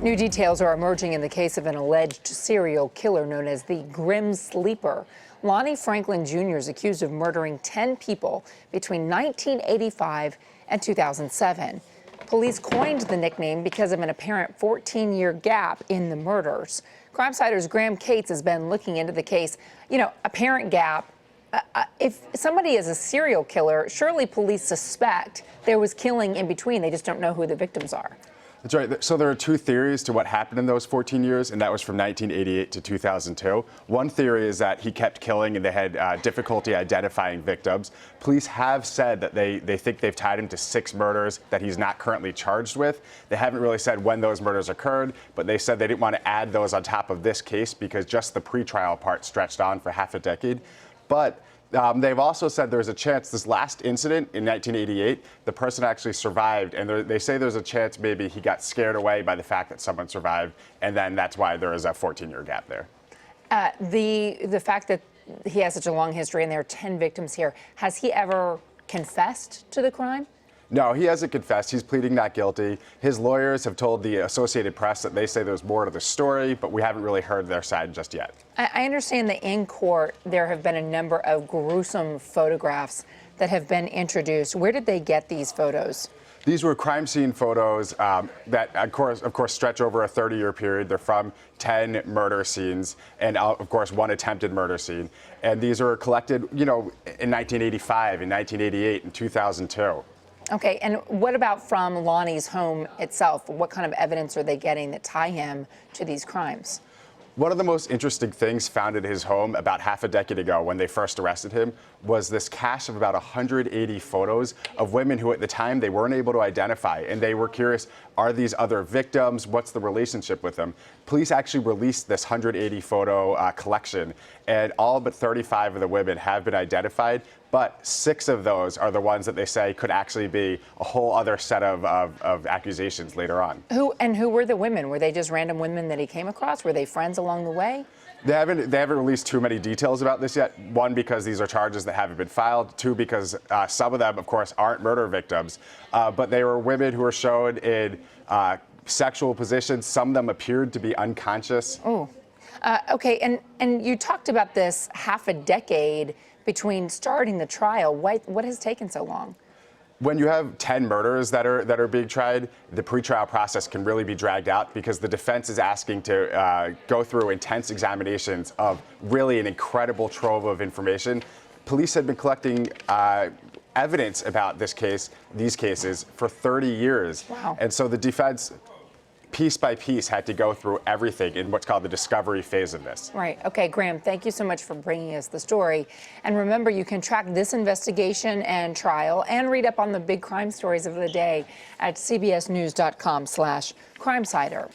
New details are emerging in the case of an alleged serial killer known as the Grim Sleeper. Lonnie Franklin Jr. is accused of murdering 10 people between 1985 and 2007. Police coined the nickname because of an apparent 14-year gap in the murders. Crimesider's Graham Cates has been looking into the case. You know, apparent gap. If somebody is a serial killer, surely police suspect there was killing in between. They just don't know who the victims are. That's right. So there are two theories to what happened in those 14 years, and that was from 1988 to 2002. One theory is that he kept killing and they had difficulty identifying victims. Police have said that they think they've tied him to 6 murders that he's not currently charged with. They haven't really said when those murders occurred, but they said they didn't want to add those on top of this case because just the pretrial part stretched on for half a decade. But they've also said there's a chance this last incident in 1988, the person actually survived, and they say there's a chance maybe he got scared away by the fact that someone survived, and then that's why there is a 14-year gap there. The fact that he has such a long history and there are 10 victims here, has he ever confessed to the crime? No, he hasn't confessed. He's pleading not guilty. His lawyers have told the Associated Press that they say there's more to the story, but we haven't really heard their side just yet. I understand that in court there have been a number of gruesome photographs that have been introduced. Where did they get these photos? These were crime scene photos that, of course, stretch over a 30-year period. They're from 10 murder scenes and, of course, 1 attempted murder scene. And these were collected, you know, in 1985, in 1988, and 2002. Okay, and what about from Lonnie's home itself? What kind of evidence are they getting that tie him to these crimes? One of the most interesting things found at his home about half a decade ago when they first arrested him was this cache of about 180 photos of women who at the time they weren't able to identify, and they were curious, are these other victims? What's the relationship with them? Police actually released this 180 photo collection, and all but 35 of the women have been identified, but 6 of those are the ones that they say could actually be a whole other set of accusations later on. Who were the women? Were they just random women that he came across? Were they friends along the way? They haven't released too many details about this yet. 1, because these are charges that haven't been filed. 2, because some of them, of course, aren't murder victims. But they were women who were shown in sexual positions. Some of them appeared to be unconscious. Oh, okay. And you talked about this half a decade between starting the trial. What has taken so long? When you have 10 murders that are being tried, the pretrial process can really be dragged out because the defense is asking to go through intense examinations of really an incredible trove of information. Police had been collecting evidence about these cases for 30 years. Wow. And so the defense, piece by piece, had to go through everything in what's called the discovery phase of this. Right. Okay, Graham, thank you so much for bringing us the story. And remember, you can track this investigation and trial and read up on the big crime stories of the day at cbsnews.com/Crimesider.